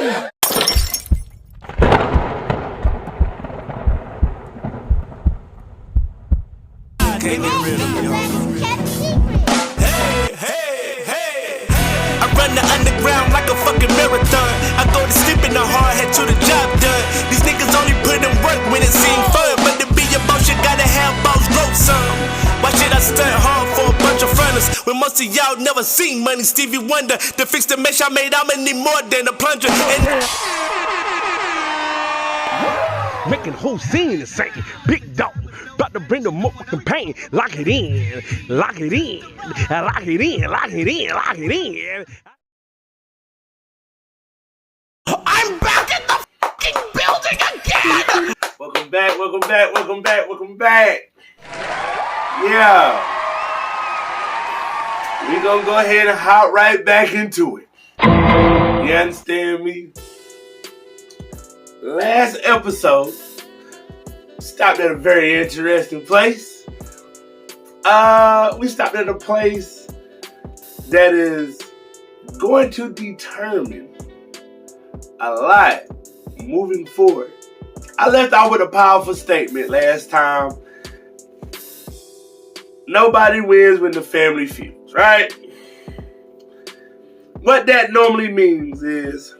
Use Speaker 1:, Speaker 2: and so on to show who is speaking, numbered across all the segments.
Speaker 1: Can't get rid of me, Hey, hey, hey, hey. I run the underground like a fucking marathon. I go to sleep in the hard head to the job done. These niggas only put in work when it seems fun. But to be a boss, you gotta have boss growth some. Why should I stunt hard for a bunch of fronters when most of y'all never seen money? Stevie Wonder, to fix the mesh I made, I'ma need more than a plunger. And
Speaker 2: making whole scene is sinking. Big dog, about to bring the motherfucking pain. Lock it in, lock it in, lock it in, lock it in, lock it in.
Speaker 1: I'm back in the fucking building again!
Speaker 3: Welcome back, welcome back, welcome back, welcome back. Yeah. We gonna go ahead and hop right back into it. You understand me? Last episode stopped at a very interesting place. We stopped at a place that is going to determine a lot moving forward. I left out with a powerful statement last time. Nobody wins when the family feuds, right? What that normally means is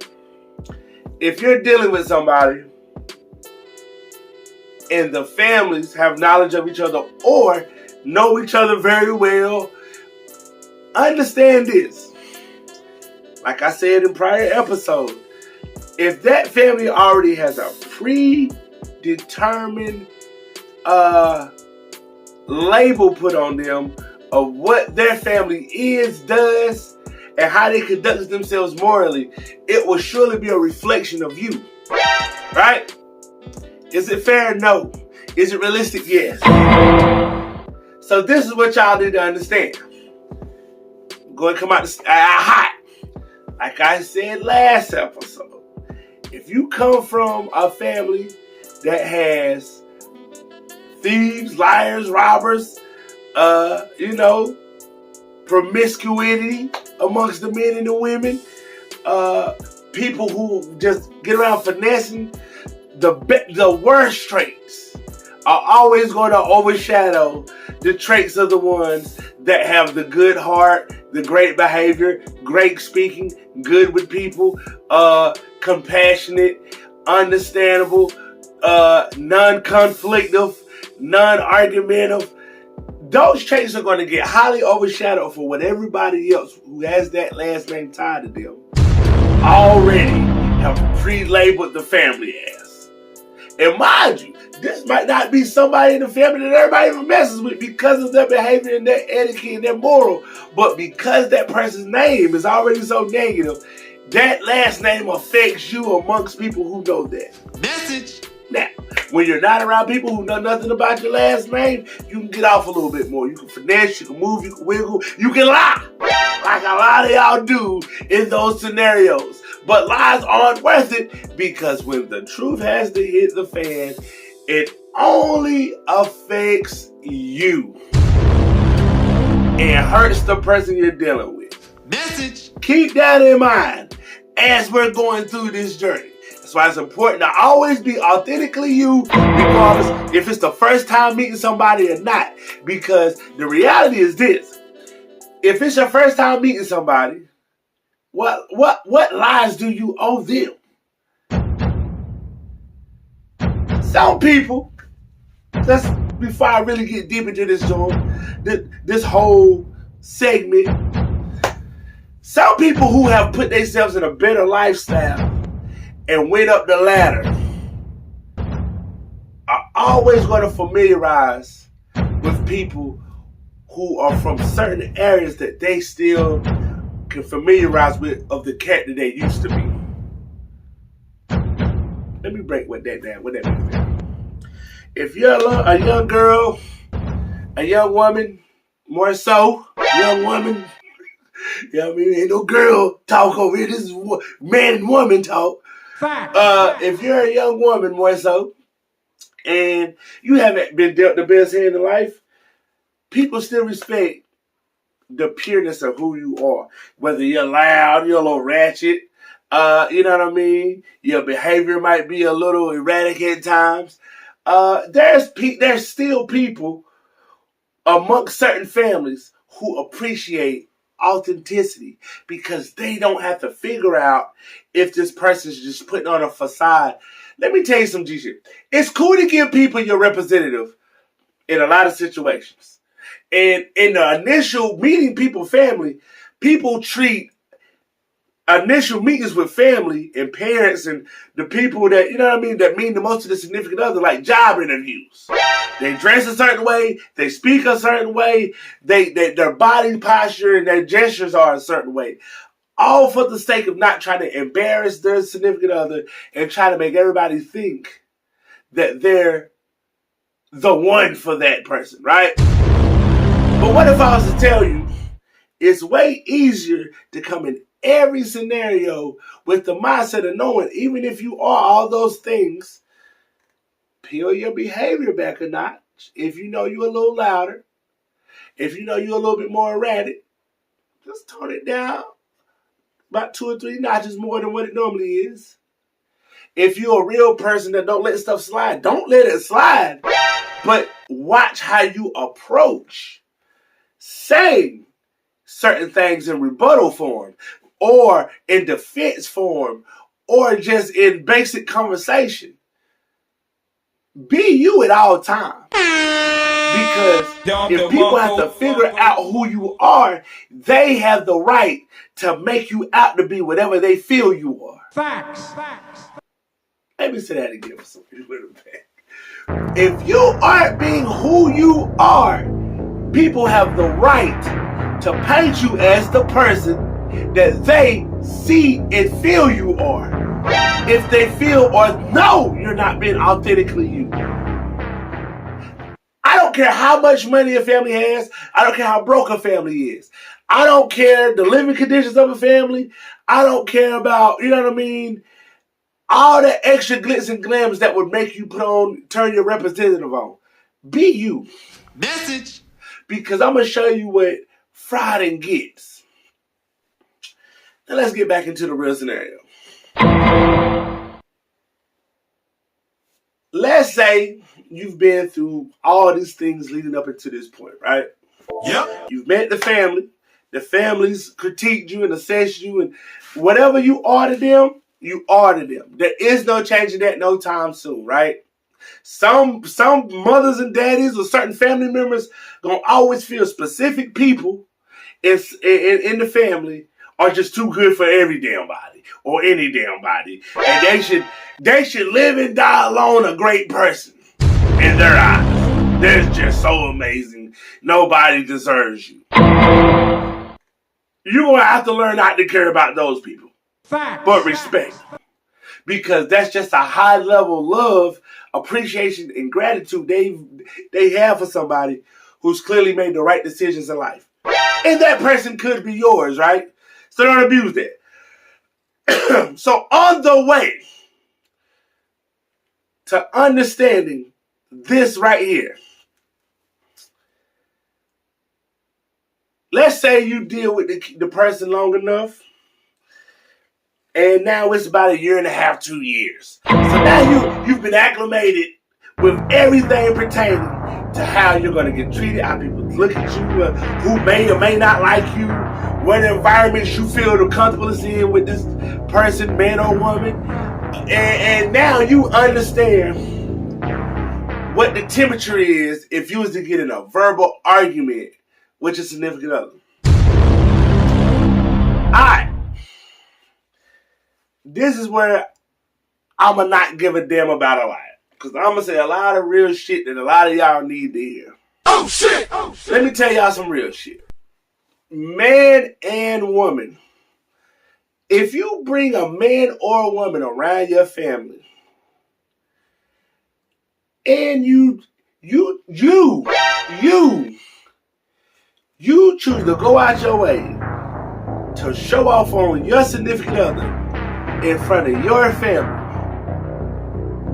Speaker 3: if you're dealing with somebody and the families have knowledge of each other or know each other very well, understand this. Like I said in prior episodes, if that family already has a predetermined label put on them of what their family is, does, and how they conduct themselves morally, it will surely be a reflection of you. Right? Is it fair? No. Is it realistic? Yes. So this is what y'all need to understand. Go and come out hot. Like I said last episode, if you come from a family that has thieves, liars, robbers, promiscuity amongst the men and the women, people who just get around finessing, the worst traits are always going to overshadow the traits of the ones that have the good heart, the great behavior, great speaking, good with people, compassionate, understandable, non-conflictive, non-argumentative. Those traits are going to get highly overshadowed for what everybody else who has that last name tied to them already have pre-labeled the family as. And mind you, this might not be somebody in the family that everybody even messes with because of their behavior and their etiquette and their moral, but because that person's name is already so negative, that last name affects you amongst people who know that.
Speaker 1: Message.
Speaker 3: Now, when you're not around people who know nothing about your last name, you can get off a little bit more. You can finesse, you can move, you can wiggle, you can lie. Like a lot of y'all do in those scenarios. But lies aren't worth it because when the truth has to hit the fan, it only affects you and hurts the person you're dealing with.
Speaker 1: Message.
Speaker 3: Keep that in mind as we're going through this journey. That's why it's important to always be authentically you, regardless if it's the first time meeting somebody or not. Because the reality is this: if it's your first time meeting somebody, what lies do you owe them? Some people, just before I really get deep into this this whole segment, some people who have put themselves in a better lifestyle and went up the ladder are always going to familiarize with people who are from certain areas that they still can familiarize with of the character they used to be. Let me break what that means. If you're a young girl, a young woman, more so, young woman, you know what I mean? Ain't no girl talk over here. This is man and woman talk. If you're a young woman, more so, and you haven't been dealt the best hand in life, people still respect the pureness of who you are. Whether you're loud, you're a little ratchet, You know what I mean? Your behavior might be a little erratic at times. There's still people amongst certain families who appreciate authenticity because they don't have to figure out if this person's just putting on a facade. Let me tell you some G shit. It's cool to give people your representative in a lot of situations. And in the initial meeting family, people treat initial meetings with family and parents and the people that, you know what I mean, that mean the most to the significant other, like job interviews. They dress a certain way, they speak a certain way, their body posture and their gestures are a certain way. All for the sake of not trying to embarrass their significant other and try to make everybody think that they're the one for that person, right? But what if I was to tell you it's way easier to come in every scenario with the mindset of knowing, even if you are all those things, peel your behavior back a notch. If you know you're a little louder, if you know you're a little bit more erratic, just tone it down about 2 or 3 notches more than what it normally is. If you're a real person that don't let stuff slide, don't let it slide. But watch how you approach saying certain things in rebuttal form, or in defense form, or just in basic conversation. Be you at all times. Because if people have to figure out who you are, they have the right to make you out to be whatever they feel you are.
Speaker 4: Facts.
Speaker 3: Let me say that again for some people in the back. If you aren't being who you are, people have the right to paint you as the person that they see and feel you are. If they feel or know you're not being authentically you. I don't care how much money a family has. I don't care how broke a family is. I don't care the living conditions of a family. I don't care about, you know what I mean, all the extra glitz and glams that would make you turn your representative on. Be you.
Speaker 1: Message.
Speaker 3: Because I'm going to show you what frauding gets. Now let's get back into the real scenario. Let's say you've been through all these things leading up into this point, right?
Speaker 1: Yep.
Speaker 3: You've met the family. The family's critiqued you and assessed you, and whatever you are to them, you are to them. There is no changing that no time soon, right? Some mothers and daddies or certain family members gonna always feel specific people in the family are just too good for every damn body or any damn body, and they should live and die alone a great person in their eyes. They're just so amazing. Nobody deserves you. You're gonna have to learn not to care about those people, but respect. Because that's just a high level love, appreciation, and gratitude they have for somebody who's clearly made the right decisions in life. And that person could be yours, right? So don't abuse that. So on the way to understanding this right here, let's say you deal with the person long enough, and now it's about 1.5 to 2 years. So now you've been acclimated with everything pertaining to how you're going to get treated, how people look at you, who may or may not like you, what environments you feel comfortable in with this person, man or woman. And now you understand what the temperature is if you was to get in a verbal argument with your significant other. Alright. This is where I'ma not give a damn about a lot. Because I'm going to say a lot of real shit that a lot of y'all need to hear.
Speaker 1: Oh shit! Oh shit!
Speaker 3: Let me tell y'all some real shit. Man and woman. If you bring a man or a woman around your family, and you choose to go out your way to show off on your significant other in front of your family,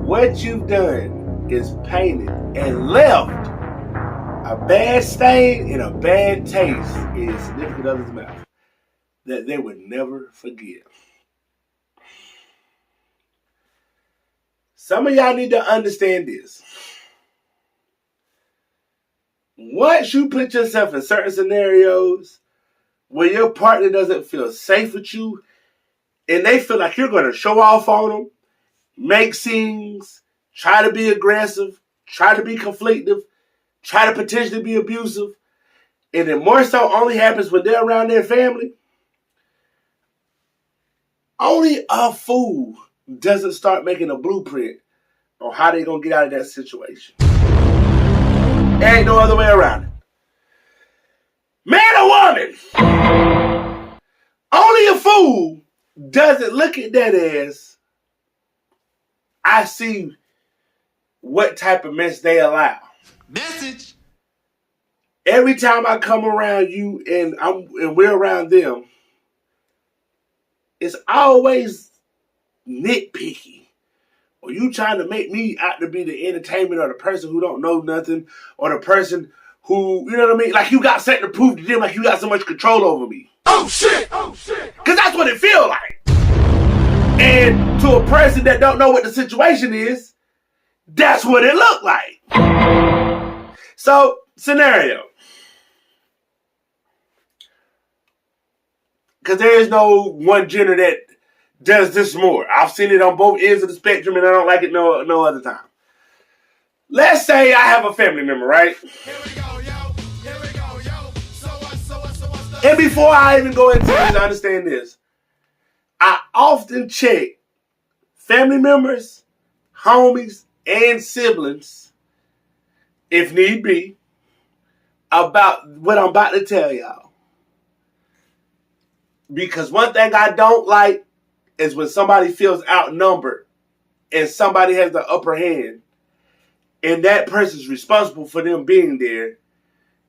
Speaker 3: what you've done is painted and left a bad stain and a bad taste in your significant other's mouth that they would never forgive. Some of y'all need to understand this. Once you put yourself in certain scenarios where your partner doesn't feel safe with you and they feel like you're going to show off on them, make scenes, try to be aggressive, try to be conflictive, try to potentially be abusive, and then more so only happens when they're around their family, only a fool doesn't start making a blueprint on how they're going to get out of that situation. There ain't no other way around it. Man or woman, only a fool doesn't look at that as, I see what type of mess they allow.
Speaker 1: Message.
Speaker 3: Every time I come around you and we're around them, it's always nitpicky. Or you trying to make me out to be the entertainment or the person who don't know nothing, or the person who, you know what I mean? Like you got something to prove to them, like you got so much control over me. Oh shit! Oh shit! Because that's what it feels like. And to a person that don't know what the situation is, that's what it looked like. So, scenario. Because there is no one gender that does this more. I've seen it on both ends of the spectrum, and I don't like it no other time. Let's say I have a family member, right?
Speaker 1: Here we go, yo. Here we go, yo. So what's the...
Speaker 3: And before I even go into this, understand this. I often check family members, homies, and siblings, if need be, about what I'm about to tell y'all. Because one thing I don't like is when somebody feels outnumbered and somebody has the upper hand and that person's responsible for them being there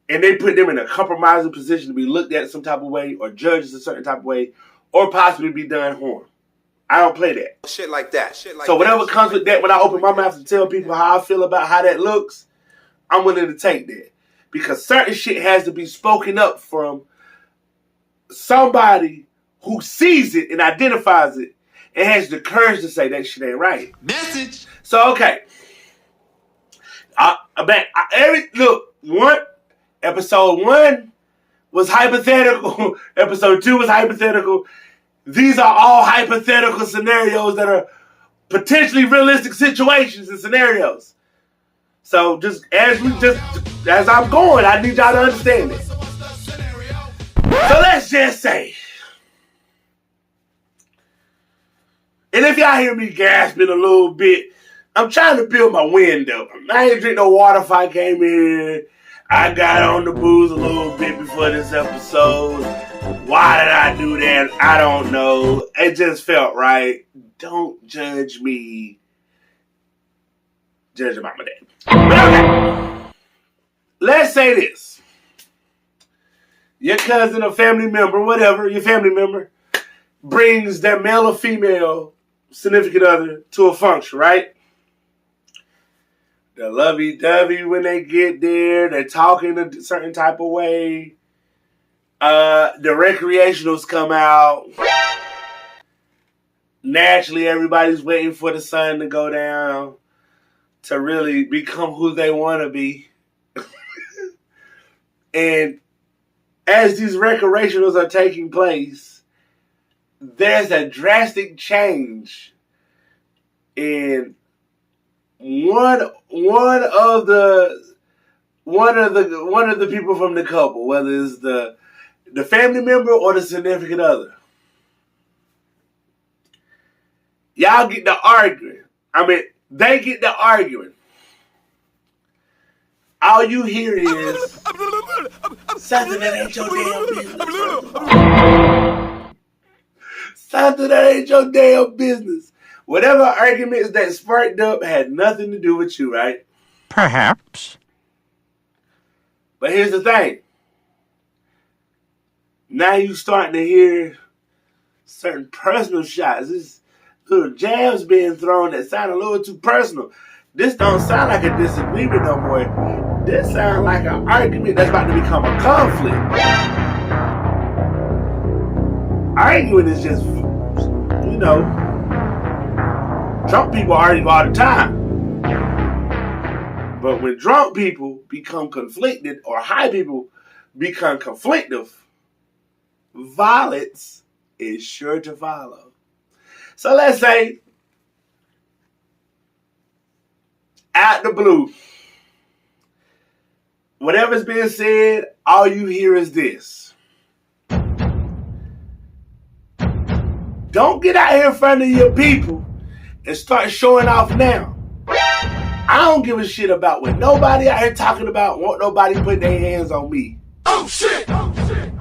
Speaker 3: and they put them in a compromising position to be looked at some type of way or judged a certain type of way or possibly be done harm. I don't play that.
Speaker 1: Shit like that.
Speaker 3: So whatever comes with that, when I open my mouth to tell people how I feel about how that looks, I'm willing to take that. Because certain shit has to be spoken up from somebody who sees it and identifies it and has the courage to say that shit ain't right.
Speaker 1: Message.
Speaker 3: So, okay. Episode 1 was hypothetical. Episode 2 was hypothetical. These are all hypothetical scenarios that are potentially realistic situations and scenarios. So as I'm going, I need y'all to understand it. So let's just say, and if y'all hear me gasping a little bit, I'm trying to build my wind up. I ain't drink no water if I came in. I got on the booze a little bit before this episode. Why did I do that? I don't know. It just felt right. Don't judge me. Judge about my dad. But okay. Let's say this. Your cousin or family member, whatever, your family member, brings their male or female significant other to a function, right? They're lovey-dovey when they get there. They're talking a certain type of way. The recreationals come out. Naturally, everybody's waiting for the sun to go down to really become who they want to be. And as these recreationals are taking place, there's a drastic change in one of the people from the couple, whether it's the family member or the significant other. Y'all get to arguing. I mean, they get to arguing. All you hear is something that ain't your damn business. Something that ain't your damn business. Whatever arguments that sparked up had nothing to do with you, right?
Speaker 4: Perhaps.
Speaker 3: But here's the thing. Now you starting to hear certain personal shots. This little jabs being thrown that sound a little too personal. This don't sound like a disagreement no more. This sounds like an argument that's about to become a conflict. Arguing is just, Drunk people argue all the time. But when drunk people become conflicted or high people become conflictive, violence is sure to follow. So let's say, out the blue, whatever's being said, all you hear is this. Don't get out here in front of your people and start showing off now. I don't give a shit about what nobody out here talking about. Want nobody putting their hands on me.
Speaker 1: Oh shit! Oh shit!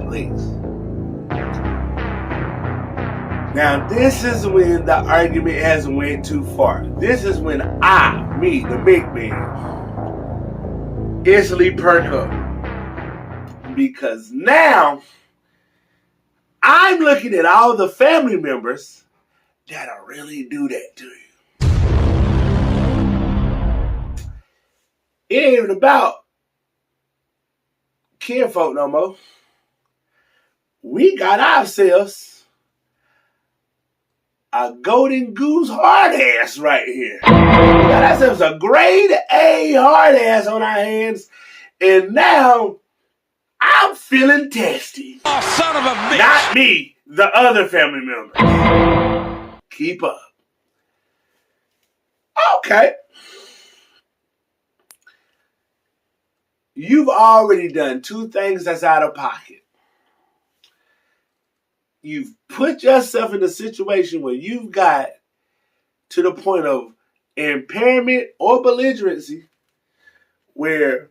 Speaker 3: Please. Now this is when the argument has went too far. This is when me, the big man, instantly perk up. Because now I'm looking at all the family members that'll really do that to you. It ain't even about kinfolk no more. We got ourselves a golden goose hard ass right here. We got ourselves a grade A hard ass on our hands, and now I'm feeling testy.
Speaker 1: Oh, son of a bitch!
Speaker 3: Not me, the other family members. Keep up. Okay. You've already done two things that's out of pocket. You've put yourself in a situation where you've got to the point of impairment or belligerency where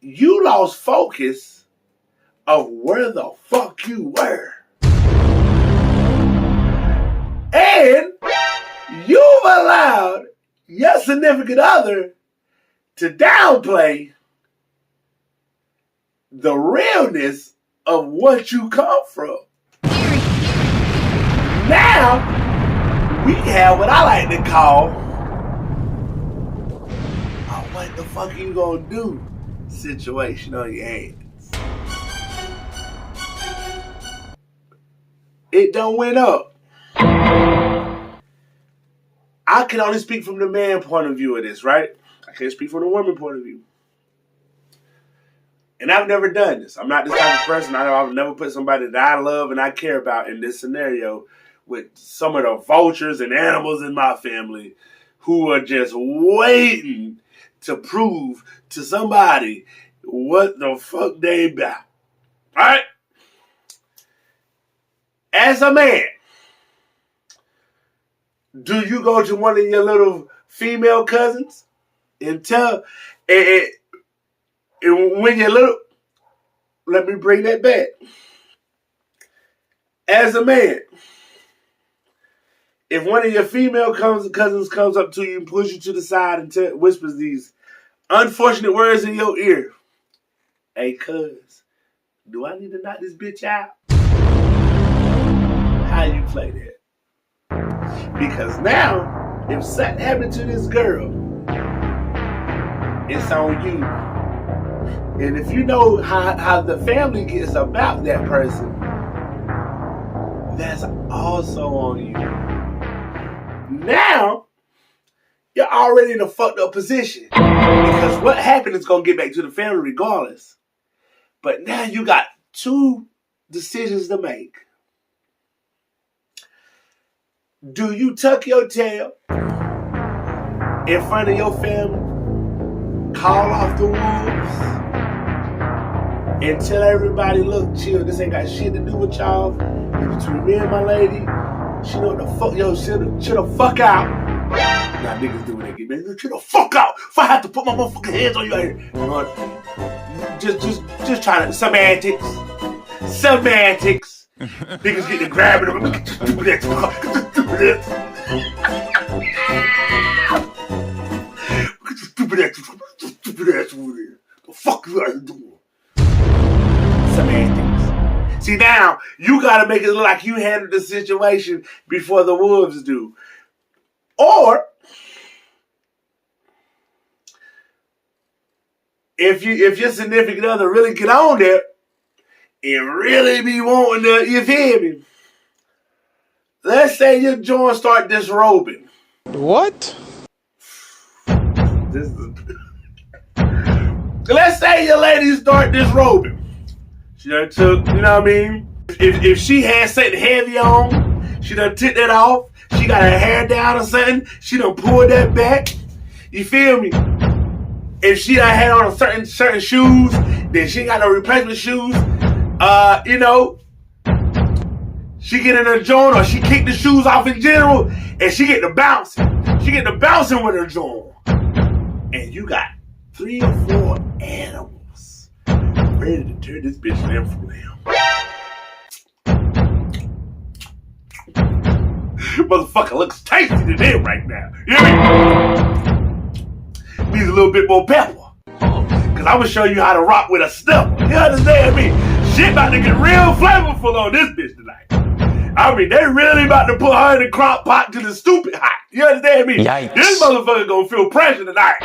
Speaker 3: you lost focus of where the fuck you were. And you've allowed your significant other to downplay the realness of what you come from. Now, we have what I like to call a what the fuck you gonna do situation on your hands. It done went up. I can only speak from the man point of view of this, right? I can't speak from the woman point of view. And I've never done this. I'm not this type of person. I've never put somebody that I love and I care about in this scenario with some of the vultures and animals in my family who are just waiting to prove to somebody what the fuck they about. All right? As a man, do you go to one of your little female cousins and tell, and when you're little, let me bring that back. As a man, if one of your female cousins comes up to you and pulls you to the side and whispers these unfortunate words in your ear, hey, cuz, do I need to knock this bitch out? How you play that? Because now, if something happened to this girl, it's on you. And if you know how the family gets about that person, that's also on you. Now, you're already in a fucked up position. Because what happened is going to get back to the family regardless. But now you got two decisions to make. Do you tuck your tail in front of your family, call off the wolves, and tell everybody, look, chill, this ain't got shit to do with y'all. It's between me and my lady. She know what the fuck, yo, chill the fuck out. Now niggas do what they get, man. Chill the fuck out. If I have to put my motherfucking hands on you out here. Just trying to, semantics. Niggas get to grabbing them. Get your stupid ass. Get your stupid ass. Get your stupid ass. Get your stupid ass over there. The fuck you out here doing? Semantics. See, now, you gotta make it look like you handled the situation before the wolves do. Or, if your significant other really get on there, and really be wanting to, you feel me? Let's say your joint start disrobing.
Speaker 4: What?
Speaker 3: This is Let's say your lady start disrobing. She done took, you know what I mean? If she had something heavy on, she done took that off. She got her hair down or something. She done pulled that back. You feel me? If she done had on certain shoes, then she ain't got no replacement shoes. You know, she get in her joint or she kick the shoes off in general, and she get the bouncing. She get the bouncing with her joint. And you got 3 or 4 animals ready to turn this bitch limb from limb. Motherfucker looks tasty to them right now. You hear me? Needs a little bit more pepper. Cause I'm gonna show you how to rock with a stepper. You understand me? Shit about to get real flavorful on this bitch tonight. I mean, they really about to put her in the crock pot to the stupid hot. You understand me?
Speaker 4: Yikes.
Speaker 3: This motherfucker gonna feel pressure tonight.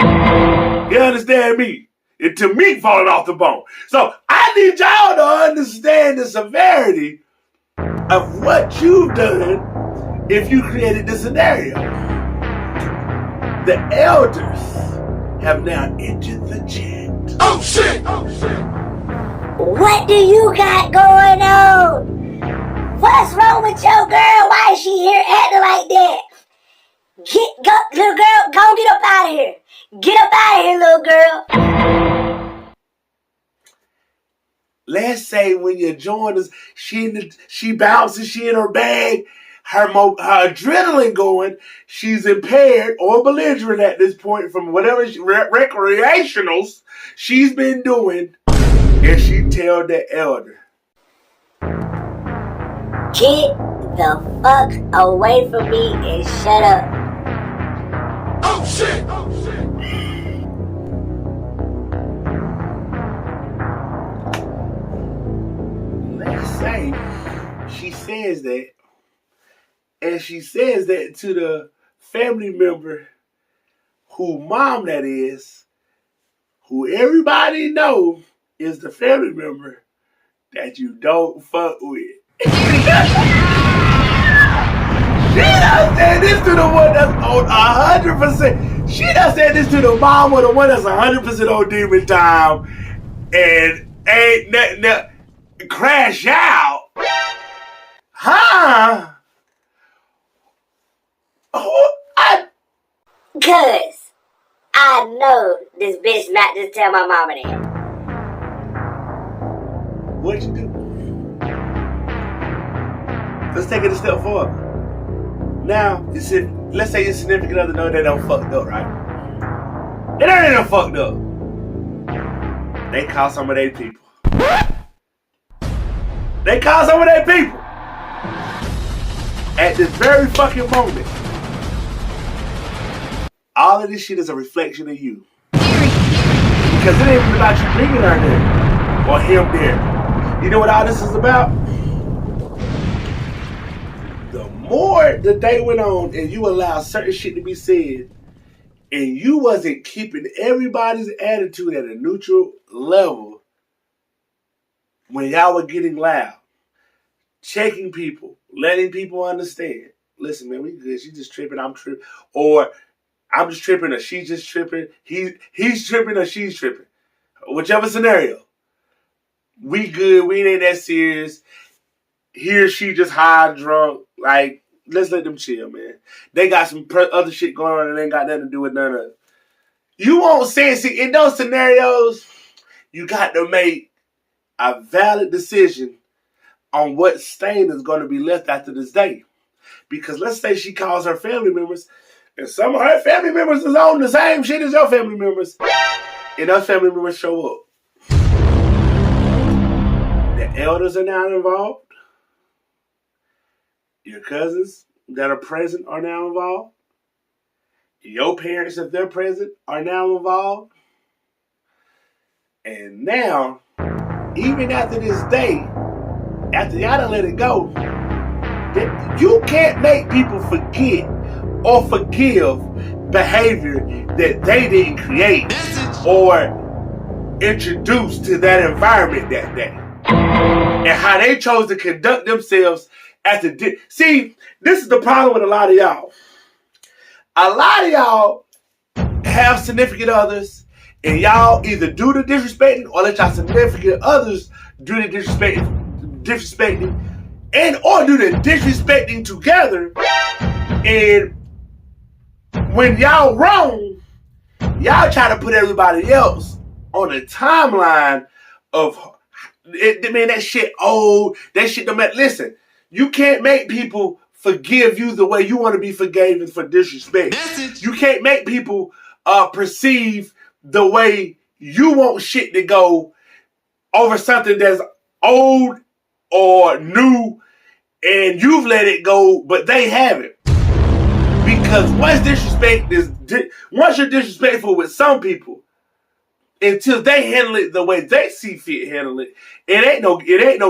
Speaker 3: You understand me? It's to meat falling off the bone. So I need y'all to understand the severity of what you've done if you created this scenario. The elders have now entered the chat.
Speaker 4: Oh shit! Oh shit!
Speaker 5: What do you got going on? What's wrong with your girl? Why is she here acting like that? Little girl, go get up out of here. Get up out of here, little girl.
Speaker 3: Let's say when you join us, she bounces, she in her bag, her adrenaline going, she's impaired or belligerent at this point from whatever recreationals she's been doing, and she tell the elder,
Speaker 5: Get the fuck away from me and shut up.
Speaker 4: Oh shit! Oh shit!
Speaker 3: Let's say she says that, and she says that to the family member who mom that is, who everybody know is the family member that you don't fuck with. She done said this to the one that's on 100%. She done said this to the mom or the one that's 100% on demon time and ain't nothing crash out. Huh?
Speaker 5: Cause I know this bitch not just tell my mama that.
Speaker 3: What'd you do? Let's take it a step forward. Now, let's say your significant other know they done fucked up, right? They done fucked up. They call some of their people. They call some of their people. At this very fucking moment, all of this shit is a reflection of you. Because it ain't even about you bringing her there or him there. You know what all this is about? The more the day went on and you allowed certain shit to be said, and you wasn't keeping everybody's attitude at a neutral level when y'all were getting loud, checking people, letting people understand. Listen, man, we good. She just tripping, I'm tripping. Or I'm just tripping or she's just tripping. He's tripping or she's tripping. Whichever scenario. We good. We ain't that serious. He or she just high, drunk. Like, let's let them chill, man. They got some other shit going on and ain't got nothing to do with none of it. You won't say it. See, in those scenarios, you got to make a valid decision on what stain is going to be left after this day. Because let's say she calls her family members, and some of her family members is on the same shit as your family members, and those family members show up. The elders are now involved. Your cousins that are present are now involved. Your parents, if they're present, are now involved. And now, even after this day, after y'all done let it go, you can't make people forget or forgive behavior that they didn't create or introduce to that environment that day. and how they chose to conduct themselves as the see, this is the problem with a lot of y'all. A lot of y'all have significant others, and y'all either do the disrespecting or let y'all significant others do the disrespecting, and or do the disrespecting together. And when y'all wrong, y'all try to put everybody else on the timeline of it. Man, that shit old. That shit don't matter. Listen, you can't make people forgive you the way you want to be forgiven for disrespect. You can't make people perceive the way you want shit to go over something that's old or new, and you've let it go, but they haven't. Because once you're disrespectful with some people, until they handle it the way they see fit handle it, it ain't no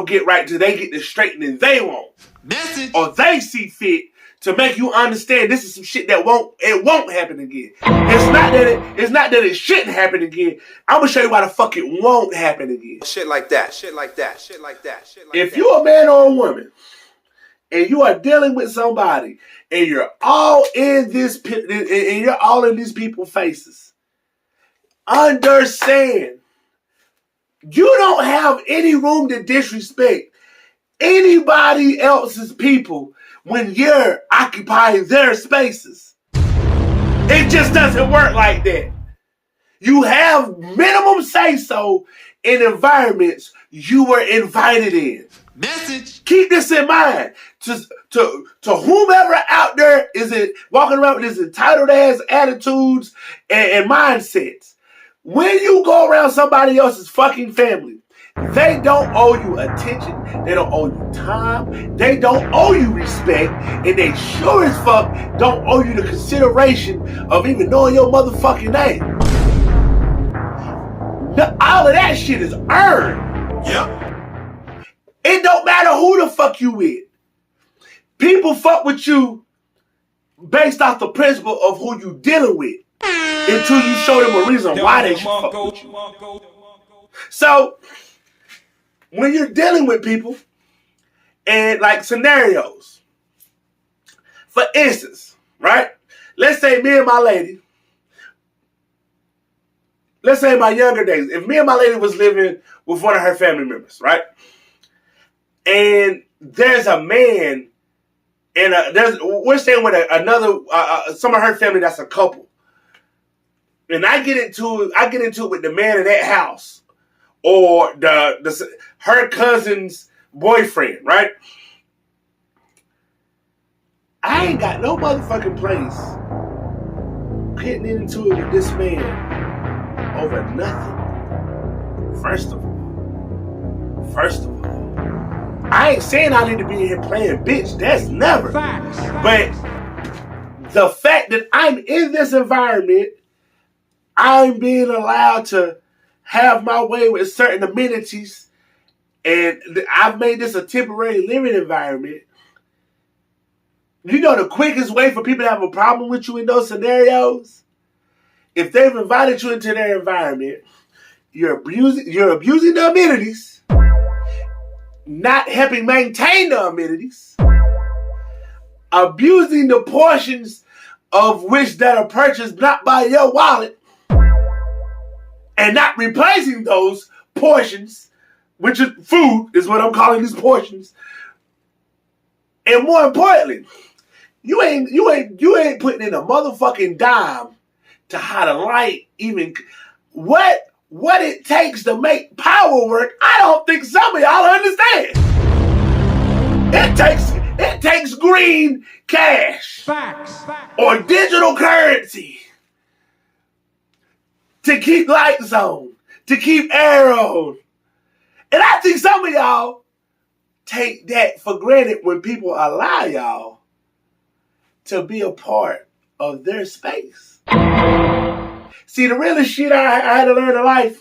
Speaker 3: get right till they get the straightening they want. Or they see fit to make you understand this is some shit that won't happen again. It's not that it shouldn't happen again. I'm gonna show you why the fuck it won't happen again.
Speaker 6: Shit like that.
Speaker 3: If you're a man or a woman and you are dealing with somebody and you're all in these people's faces, understand you don't have any room to disrespect anybody else's people when you're occupying their spaces. It just doesn't work like that. You have minimum say-so in environments you were invited in. Keep this in mind. To whomever out there is walking around with these entitled ass attitudes and mindsets, when you go around somebody else's fucking family, they don't owe you attention. They don't owe you time. They don't owe you respect. And they sure as fuck don't owe you the consideration of even knowing your motherfucking name. All of that shit is earned.
Speaker 1: Yep.
Speaker 3: It don't matter who the fuck you with. People fuck with you based off the principle of who you dealing with until you show them a reason why they should fuck with you. So, when you're dealing with people and like scenarios, for instance, right? Let's say me and my lady, let's say in my younger days, if me and my lady was living with one of her family members, right? And there's a man, and we're staying with another, some of her family that's a couple. And I get into it with the man in that house or her cousin's boyfriend, right? I ain't got no motherfucking place getting into it with this man over nothing. First of all, I ain't saying I need to be here playing bitch. That's never.
Speaker 4: Facts.
Speaker 3: But the fact that I'm in this environment, I'm being allowed to have my way with certain amenities, and I've made this a temporary living environment. You know the quickest way for people to have a problem with you in those scenarios? If they've invited you into their environment, you're abusing the amenities, not helping maintain the amenities, abusing the portions of which that are purchased not by your wallet, and not replacing those portions, which is food, is what I'm calling these portions. And more importantly, you ain't putting in a motherfucking dime to how to light even what it takes to make power work. I don't think some of y'all understand. It takes green cash.
Speaker 4: Facts.
Speaker 3: Or digital currency to keep lights on, to keep air on. And I think some of y'all take that for granted when people allow y'all to be a part of their space. See, the realest shit I had to learn in life,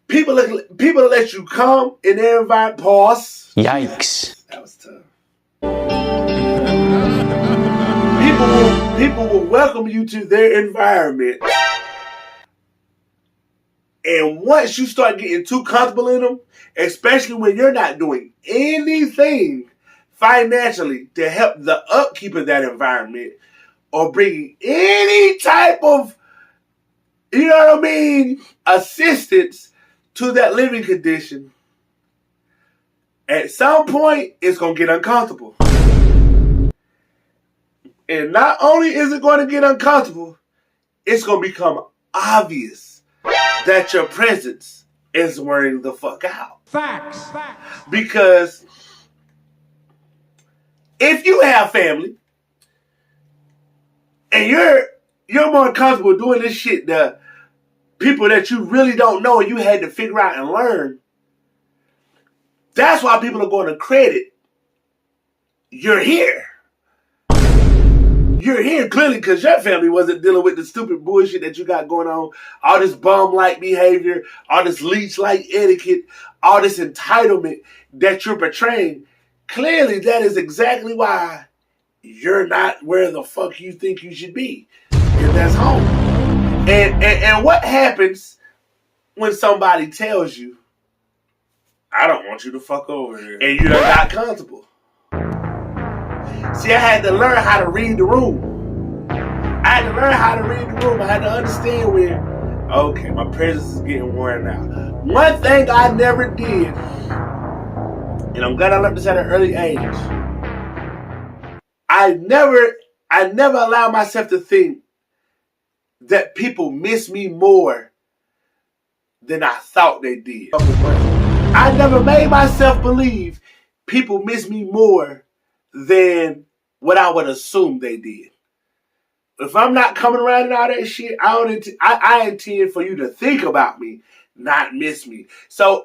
Speaker 3: people let you come in their environment. Pause.
Speaker 7: Yikes.
Speaker 3: That was tough. People will welcome you to their environment And once you start getting too comfortable in them, especially when you're not doing anything financially to help the upkeep of that environment or bringing any type of, you know what I mean, assistance to that living condition, at some point, it's going to get uncomfortable. And not only is it going to get uncomfortable, it's going to become obvious that your presence is wearing the fuck out.
Speaker 4: Facts.
Speaker 3: Because if you have family and you're more comfortable doing this shit to people that you really don't know and you had to figure out and learn, that's why people are going to credit you're here. You're here clearly because your family wasn't dealing with the stupid bullshit that you got going on. All this bum-like behavior, all this leech-like etiquette, all this entitlement that you're portraying. Clearly, that is exactly why you're not where the fuck you think you should be. And that's home. And what happens when somebody tells you, I don't want you to fuck over here, and you done got comfortable? See, I had to learn how to read the room. I had to learn how to read the room. I had to understand where, okay, my presence is getting worn out. One thing I never did, and I'm glad I learned this at an early age, I never allowed myself to think that people miss me more than I thought they did. I never made myself believe people miss me more than what I would assume they did. If I'm not coming around and all that shit, I intend for you to think about me, not miss me. So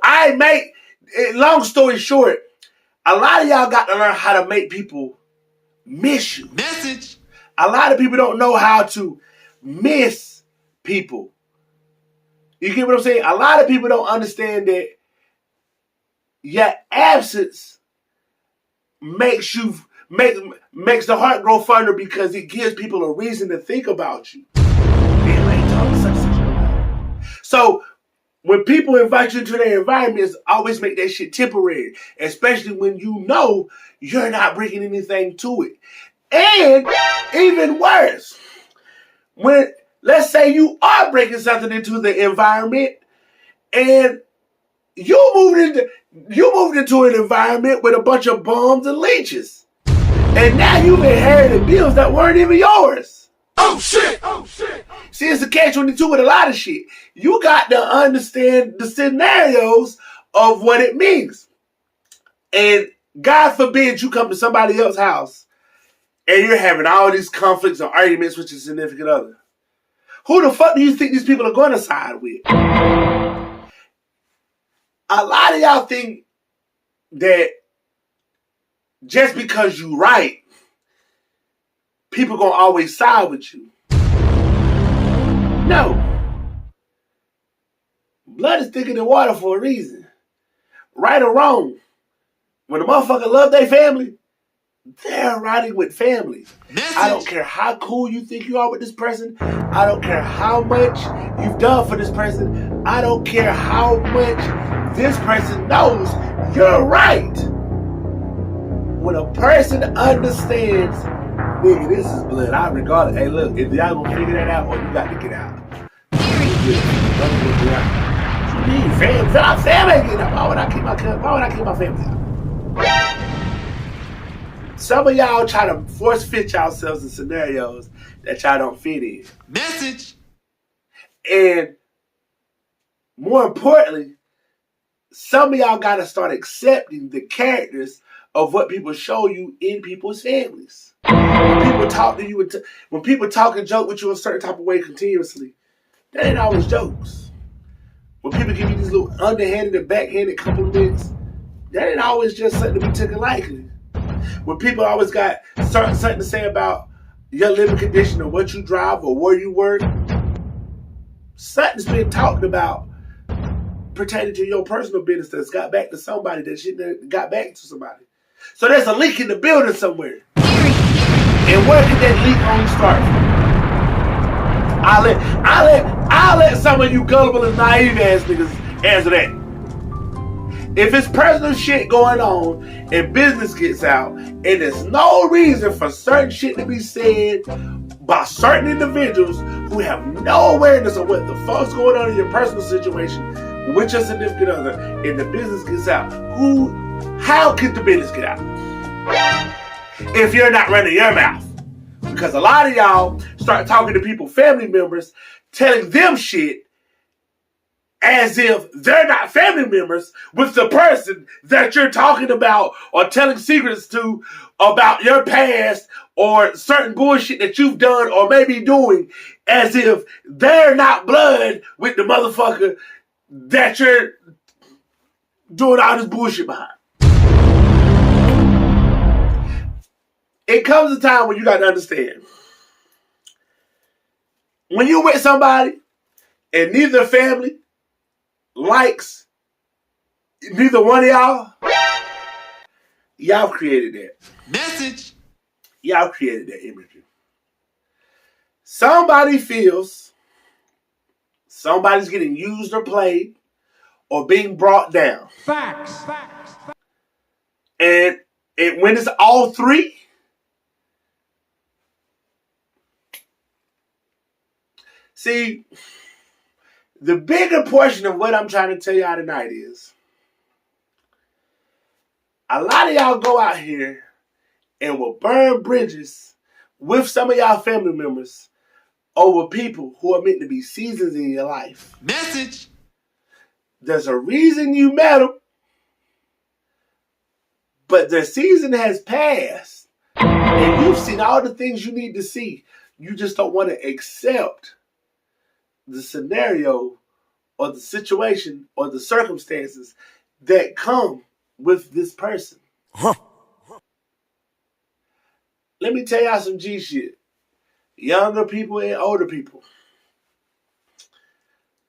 Speaker 3: long story short, a lot of y'all got to learn how to make people miss you.
Speaker 1: Message.
Speaker 3: A lot of people don't know how to miss people. You get what I'm saying? A lot of people don't understand that your absence makes the heart grow fonder because it gives people a reason to think about you. Damn, I ain't talking such. So when people invite you into their environments, always make that shit temporary, especially when you know you're not bringing anything to it. And even worse, when let's say you are bringing something into the environment and you moved into an environment with a bunch of bums and leeches. And now you've inherited bills that weren't even yours.
Speaker 4: Oh shit!
Speaker 3: See, it's a catch-22 with a lot of shit. You got to understand the scenarios of what it means. And God forbid you come to somebody else's house and you're having all these conflicts or arguments with your significant other. Who the fuck do you think these people are going to side with? A lot of y'all think that just because you right, people gonna always side with you. No. Blood is thicker than water for a reason. Right or wrong, when a motherfucker love their family, they're riding with family. I don't care how cool you think you are with this person. I don't care how much you've done for this person. I don't care how much this person knows you're right. When a person understands, nigga, this is blood, I regard it. Hey, look, if y'all gonna figure that out, or you got to get out. What you mean, fam? Fam ain't getting out. Why would I keep my family out? Some of y'all try to force fit yourselves in scenarios that y'all don't fit in.
Speaker 1: Message.
Speaker 3: And more importantly, some of y'all got to start accepting the characters of what people show you in people's families. When people talk to you, when people talk and joke with you a certain type of way continuously, that ain't always jokes. When people give you these little underhanded and backhanded compliments, that ain't always just something to be taken lightly. When people always got something to say about your living condition or what you drive or where you work, something's been talked about pertaining to your personal business that's got back to somebody that shouldn't have got back to somebody. So there's a leak in the building somewhere. And where did that leak only start from? I'll let some of you gullible and naive ass niggas answer that. If it's personal shit going on and business gets out and there's no reason for certain shit to be said by certain individuals who have no awareness of what the fuck's going on in your personal situation with your significant other and the business gets out, how could the business get out? If you're not running your mouth. Because a lot of y'all start talking to people, family members, telling them shit as if they're not family members with the person that you're talking about or telling secrets to about your past or certain bullshit that you've done or maybe doing, as if they're not blood with the motherfucker that you're doing all this bullshit behind. It comes a time when you got to understand. When you're with somebody and neither family likes neither one of y'all created that.
Speaker 1: Message.
Speaker 3: Y'all created that imagery. Somebody feels somebody's getting used or played or being brought down.
Speaker 4: Facts.
Speaker 3: And when it's all three, see, the bigger portion of what I'm trying to tell y'all tonight is a lot of y'all go out here and will burn bridges with some of y'all family members over people who are meant to be seasons in your life.
Speaker 1: Message.
Speaker 3: There's a reason you met them, but their season has passed, and you've seen all the things you need to see. You just don't want to accept the scenario or the situation or the circumstances that come with this person. Let me tell y'all some G shit. Younger people and older people.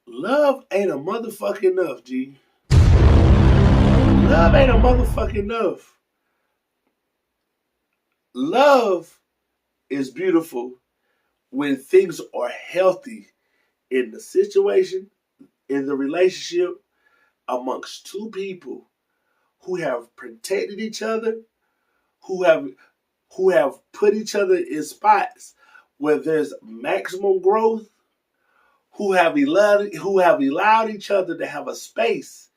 Speaker 3: Love ain't a motherfucking enough, G. Love ain't a motherfucking enough. Love is beautiful when things are healthy in the situation, in the relationship, amongst two people who have protected each other, who have put each other in spots where there's maximum growth, who have allowed each other to have a space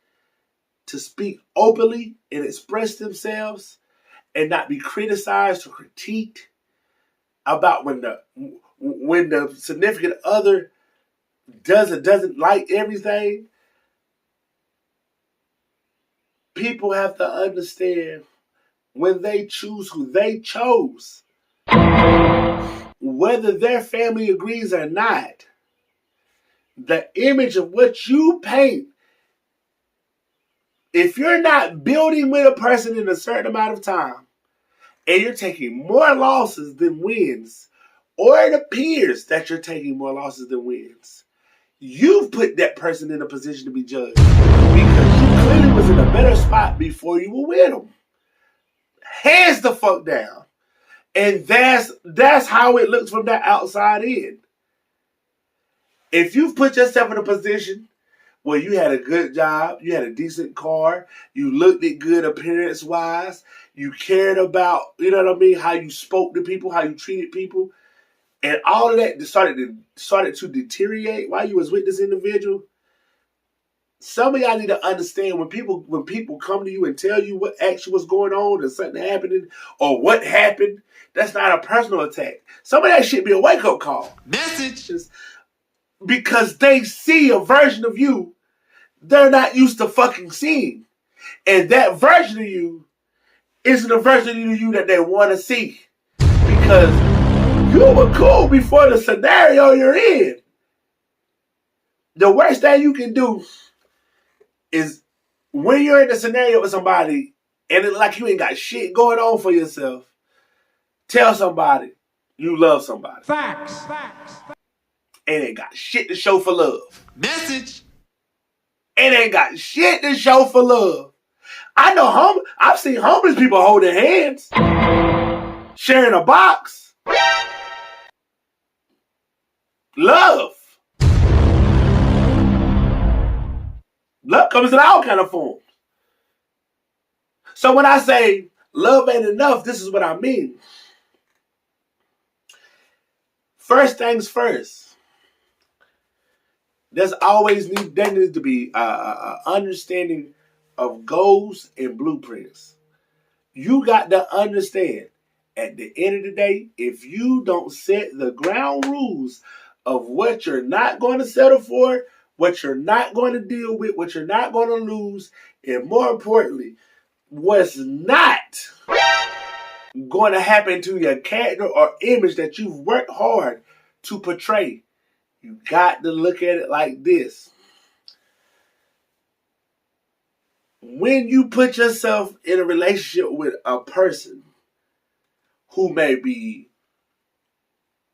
Speaker 3: to speak openly and express themselves and not be criticized or critiqued about when the significant other doesn't like everything. People have to understand when they choose who they chose, whether their family agrees or not, the image of what you paint, if you're not building with a person in a certain amount of time and you're taking more losses than wins, or it appears that you're taking more losses than wins, you've put that person in a position to be judged because you clearly was in a better spot before you were with them. Hands the fuck down. And that's how it looks from the outside in. If you've put yourself in a position where you had a good job, you had a decent car, you looked it good appearance-wise, you cared about, you know what I mean, how you spoke to people, how you treated people, and all of that started to deteriorate while you was with this individual. Some of y'all need to understand when people come to you and tell you what actually was going on and something happening or what happened, that's not a personal attack. Some of that shit be a wake-up call.
Speaker 1: Message.
Speaker 3: Because they see a version of you they're not used to fucking seeing. And that version of you isn't a version of you that they want to see. Because you were cool before the scenario you're in. The worst thing you can do is when you're in a scenario with somebody and it's like you ain't got shit going on for yourself, tell somebody you love somebody.
Speaker 4: Facts.
Speaker 3: And ain't got shit to show for love.
Speaker 1: Message.
Speaker 3: And ain't got shit to show for love. I know I've seen homeless people holding hands, sharing a box. Love. Love comes in all kind of forms. So when I say love ain't enough, this is what I mean. First things first. There needs to be understanding of goals and blueprints. You got to understand, at the end of the day, if you don't set the ground rules of what you're not going to settle for, what you're not going to deal with, what you're not going to lose, and more importantly, what's not going to happen to your character or image that you've worked hard to portray, you got to look at it like this. When you put yourself in a relationship with a person who may be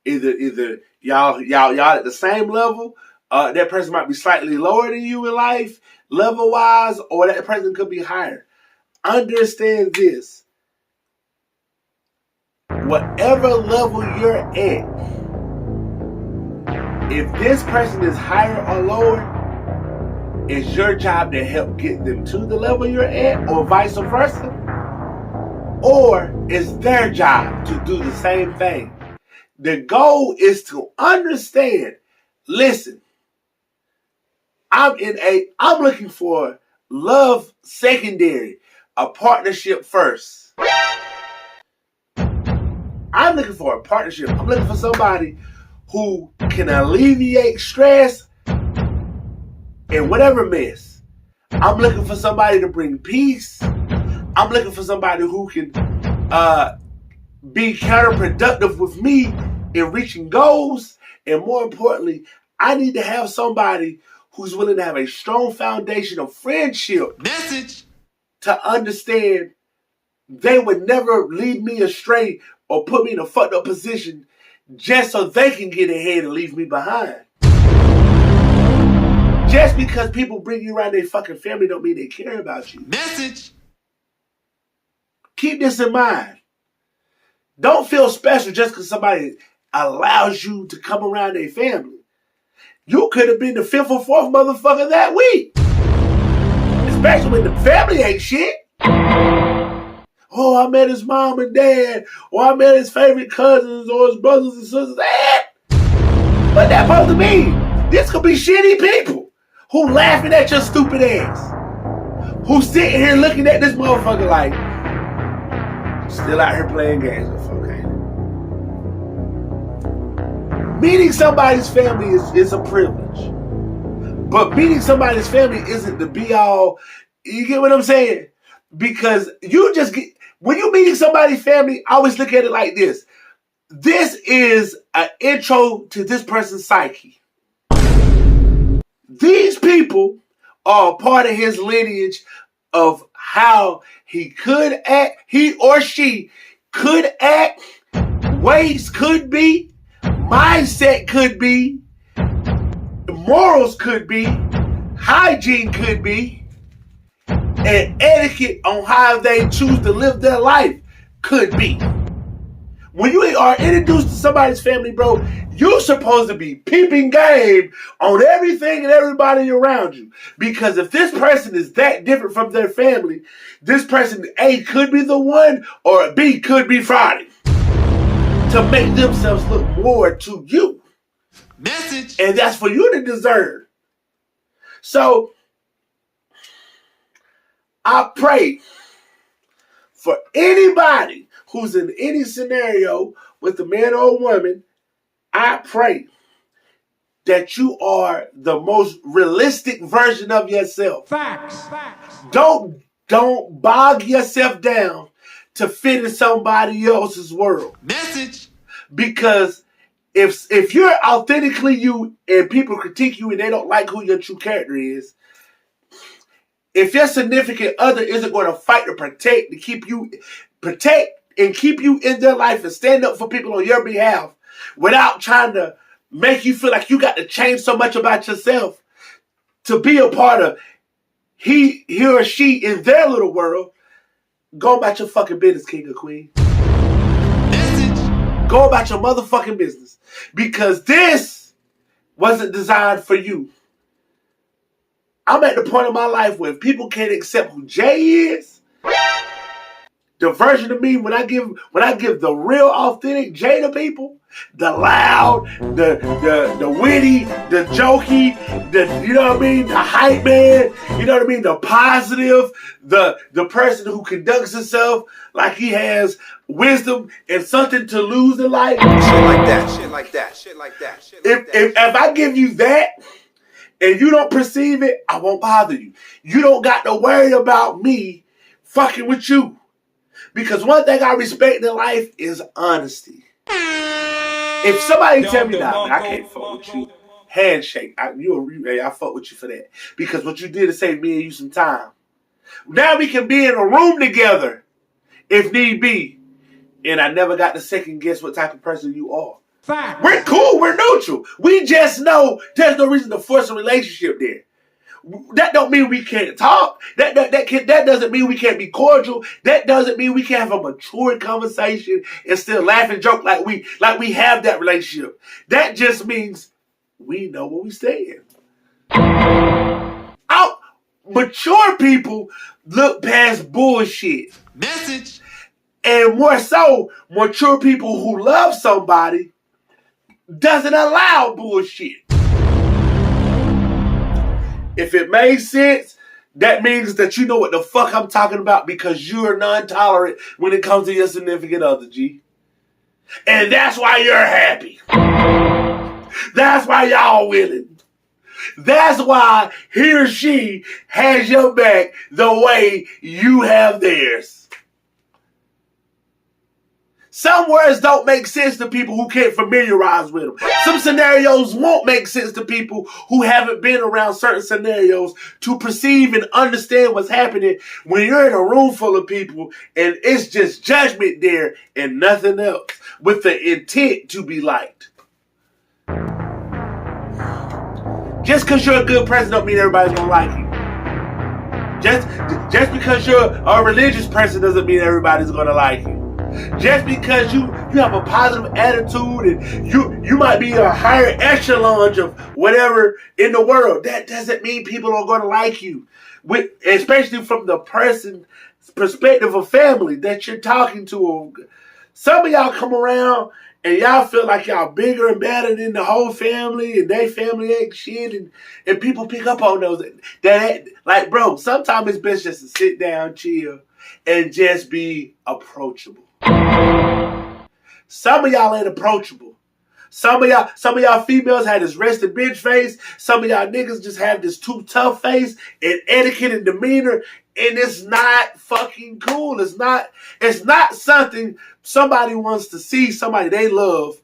Speaker 3: either y'all at the same level, that person might be slightly lower than you in life, level wise, or that person could be higher. Understand this. Whatever level you're at, if this person is higher or lower, it's your job to help get them to the level you're at, or vice versa. Or it's their job to do the same thing. The goal is to understand, listen, I'm looking for love secondary, a partnership first. I'm looking for a partnership. I'm looking for somebody who can alleviate stress and whatever mess. I'm looking for somebody to bring peace. I'm looking for somebody who can be counterproductive with me in reaching goals. And more importantly, I need to have somebody who's willing to have a strong foundation of friendship.
Speaker 1: Message.
Speaker 3: To understand they would never lead me astray or put me in a fucked up position just so they can get ahead and leave me behind. Just because people bring you around their fucking family don't mean they care about you.
Speaker 1: Message.
Speaker 3: Keep this in mind. Don't feel special just because somebody allows you to come around their family. You could have been the fifth or fourth motherfucker that week. Especially when the family ain't shit. Oh, I met his mom and dad, or I met his favorite cousins, or his brothers and sisters. What that supposed to mean? This could be shitty people who laughing at your stupid ass. Who sitting here looking at this motherfucker like, still out here playing games with folks. Meeting somebody's family is a privilege. But meeting somebody's family isn't the be all. You get what I'm saying? Because when you're meeting somebody's family, I always look at it like this. This is an intro to this person's psyche. These people are a part of his lineage of how he could act, he or she could act, ways could be, mindset could be, morals could be, hygiene could be, and etiquette on how they choose to live their life could be. When you are introduced to somebody's family, bro, you're supposed to be peeping game on everything and everybody around you. Because if this person is that different from their family, this person, A, could be the one, or B, could be Friday. To make themselves look more to you.
Speaker 1: Message.
Speaker 3: And that's for you to discern. So, I pray for anybody who's in any scenario with a man or a woman, I pray that you are the most realistic version of yourself.
Speaker 4: Facts.
Speaker 3: Don't bog yourself down to fit in somebody else's world.
Speaker 1: Message.
Speaker 3: Because if you're authentically you and people critique you and they don't like who your true character is, if your significant other isn't going to fight to protect and keep you in their life and stand up for people on your behalf without trying to make you feel like you got to change so much about yourself to be a part of he or she in their little world, go about your fucking business, king or queen.
Speaker 1: Message.
Speaker 3: Go about your motherfucking business. Because this wasn't designed for you. I'm at the point in my life where if people can't accept who Jay is, the version of me when I give the real authentic Jay to people, the loud, the witty, the jokey, you know what I mean, the hype man, you know what I mean, the positive, the person who conducts himself like he has wisdom and something to lose in life.
Speaker 6: Shit like that, shit like that, shit like that, shit like that.
Speaker 3: If I give you that and you don't perceive it, I won't bother you. You don't got to worry about me fucking with you. Because one thing I respect in life is honesty. If somebody tell me, nah, man, I can't fuck with you, handshake. I fuck with you for that. Because what you did is save me and you some time. Now we can be in a room together if need be. And I never got to second guess what type of person you are.
Speaker 4: Facts.
Speaker 3: We're cool. We're neutral. We just know there's no reason to force a relationship there. That don't mean we can't talk. That doesn't mean we can't be cordial. That doesn't mean we can't have a mature conversation and still laugh and joke like we have that relationship. That just means we know what we stand. Mature people look past bullshit.
Speaker 6: Message.
Speaker 3: And more so, mature people who love somebody doesn't allow bullshit. If it makes sense, that means that you know what the fuck I'm talking about because you are non-tolerant when it comes to your significant other, G. And that's why you're happy. That's why y'all winning. That's why he or she has your back the way you have theirs. Some words don't make sense to people who can't familiarize with them. Some scenarios won't make sense to people who haven't been around certain scenarios to perceive and understand what's happening when you're in a room full of people and it's just judgment there and nothing else with the intent to be liked. Just because you're a good person don't mean everybody's going to like you. Just because you're a religious person doesn't mean everybody's going to like you. Just because you have a positive attitude and you might be a higher echelon of whatever in the world, that doesn't mean people are going to like you. Especially from the person's perspective of family that you're talking to. Some of y'all come around and y'all feel like y'all bigger and better than the whole family and they family ain't shit and people pick up on those. Like, bro, sometimes it's best just to sit down, chill, and just be approachable. Some of y'all ain't approachable. Some of y'all females had this rested bitch face. Some of y'all niggas just have this too tough face and etiquette and demeanor, and it's not fucking cool. It's not something somebody wants to see somebody they love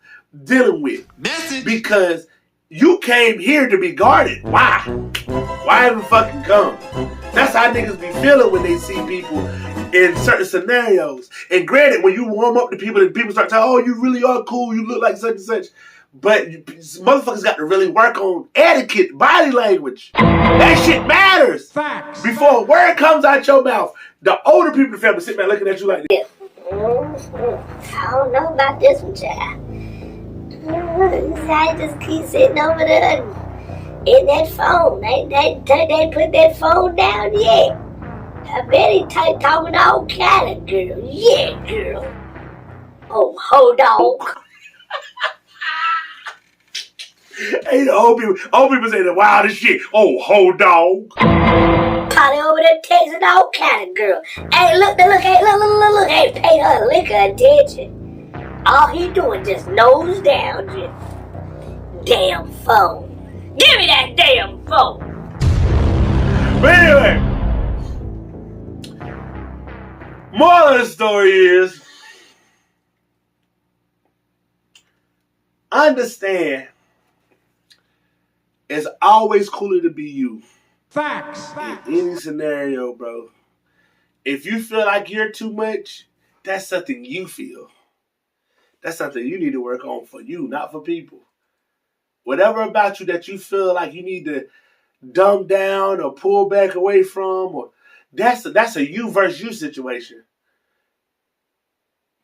Speaker 3: dealing with.
Speaker 6: Message. Because
Speaker 3: you came here to be guarded. Why? Why even fucking come? That's how niggas be feeling when they see people in certain scenarios. And granted, when you warm up to people and people start telling, oh, you really are cool, you look like such and such. But motherfuckers got to really work on etiquette, body language. That shit matters.
Speaker 4: Facts.
Speaker 3: Before a word comes out your mouth, the older people in the family sit back looking at you like this.
Speaker 5: I don't know about this one, child. I just keep sitting over there in that phone. They put that phone down yet. I bet he talking all kind of girl. Yeah, girl. Oh, hold on.
Speaker 3: Hey, the old people say the wildest shit. Oh, hold on.
Speaker 5: Probably over there texting all kind of girl. Hey, look, hey, pay her lick attention. All he doing just nose down, just damn phone. Give me that damn phone.
Speaker 3: But anyway, moral of the story is, understand it's always cooler to be you.
Speaker 4: Facts.
Speaker 3: In any scenario, bro. If you feel like you're too much, that's something you feel. That's something you need to work on for you, not for people. Whatever about you that you feel like you need to dumb down or pull back away from, or that's a you versus you situation.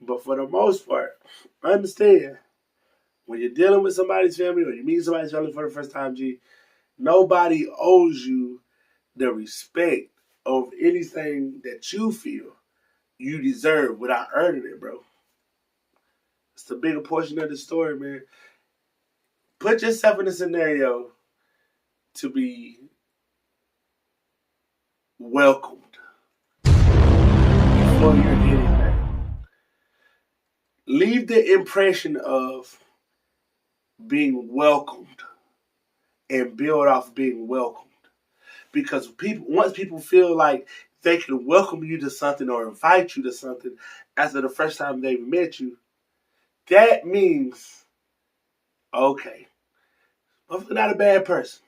Speaker 3: But for the most part, understand, when you're dealing with somebody's family or you meet somebody's family for the first time, G, nobody owes you the respect of anything that you feel you deserve without earning it, bro. It's the bigger portion of the story, man. Put yourself in a scenario to be welcomed before you're anything. Leave the impression of being welcomed and build off being welcomed. Because once people feel like they can welcome you to something or invite you to something after the first time they've met you, that means, okay, I'm not a bad person,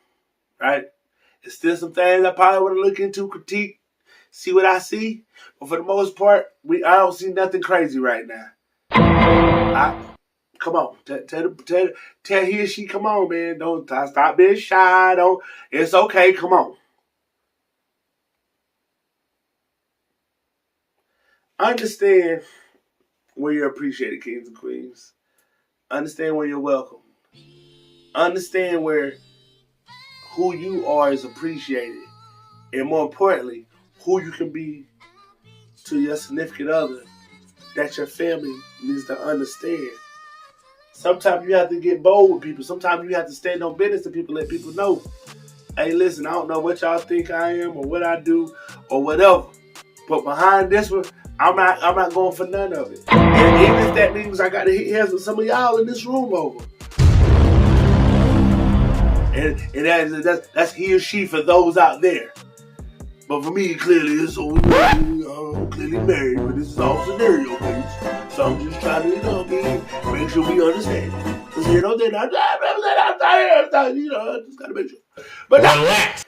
Speaker 3: right? There's still some things I probably want to look into, critique, see what I see. But for the most part, I don't see nothing crazy right now. Come on, tell he or she, come on, man. Don't stop being shy. It's okay. Come on. Understand where you're appreciated, kings and queens. Understand where you're welcome. Understand where who you are is appreciated. And more importantly, who you can be to your significant other that your family needs to understand. Sometimes you have to get bold with people. Sometimes you have to stand on business to people, let people know, hey, listen, I don't know what y'all think I am or what I do or whatever. But behind this one, I'm not going for none of it. And even if that means I got to hit heads with some of y'all in this room over. And that's he or she for those out there. But for me, clearly, it's clearly married, but this is all scenario based. So I'm just trying to, make sure we understand. Because I just gotta make sure. But relax.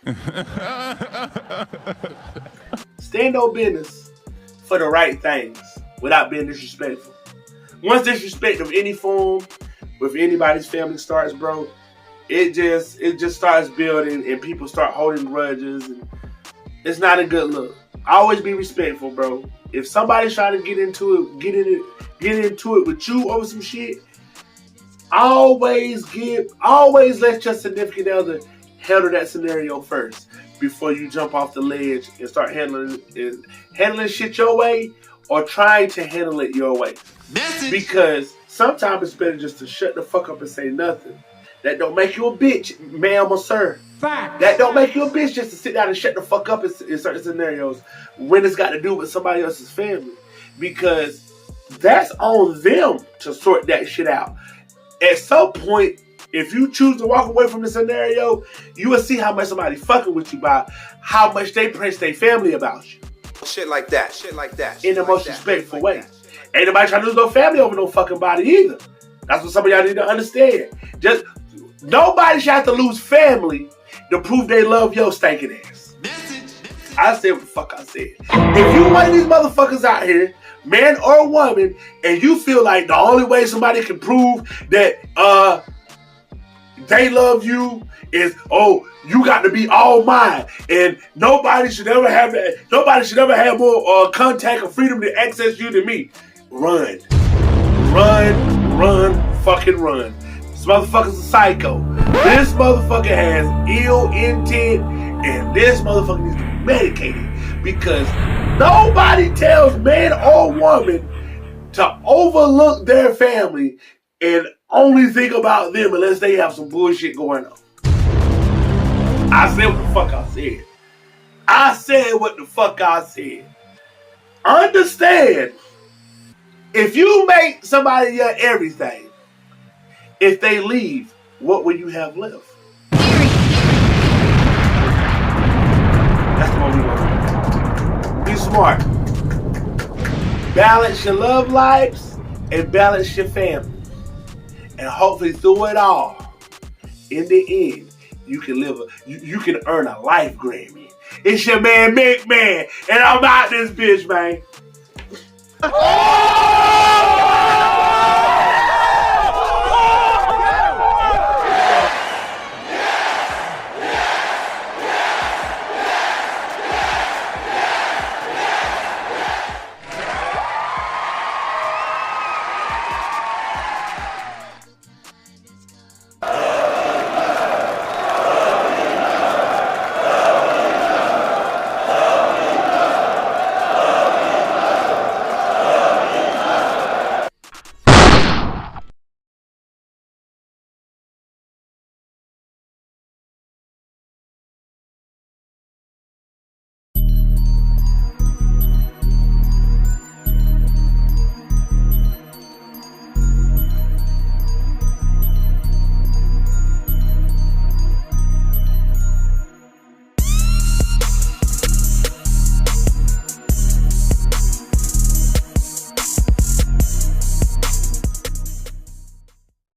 Speaker 3: Stand on business for the right things without being disrespectful. Once disrespect of any form with anybody's family starts, bro, it just starts building and people start holding grudges and it's not a good look. Always be respectful, bro. If somebody's trying to get into it with you over some shit, always let your significant other handle that scenario first before you jump off the ledge and start handling shit your way or trying to handle it your way. Because sometimes it's better just to shut the fuck up and say nothing. That don't make you a bitch, ma'am or sir. Fact. That don't make you a bitch just to sit down and shut the fuck up in certain scenarios when it's got to do with somebody else's family. Because that's on them to sort that shit out. At some point, if you choose to walk away from the scenario, you will see how much somebody fucking with you by how much they press their family about you.
Speaker 6: Shit like that.
Speaker 3: In the most respectful way. Ain't nobody trying to lose no family over no fucking body either. That's what some of y'all need to understand. Nobody should have to lose family to prove they love your stinking ass. I said what the fuck I said. If you one of these motherfuckers out here, man or woman, and you feel like the only way somebody can prove that they love you is, you got to be all mine, and nobody should ever have that. Nobody should ever have more contact or freedom to access you than me. Run, fucking run. This motherfucker's a psycho. This motherfucker has ill intent, and this motherfucker needs to be medicated because nobody tells man or woman to overlook their family and only think about them unless they have some bullshit going on. I said what the fuck I said. Understand, if you make somebody your everything, if they leave, what will you have left? That's the one we want. Be smart. Balance your love lives and balance your family. And hopefully through it all, in the end, you can you can earn a life Grammy. It's your man, Mick Man, and I'm out this bitch, man.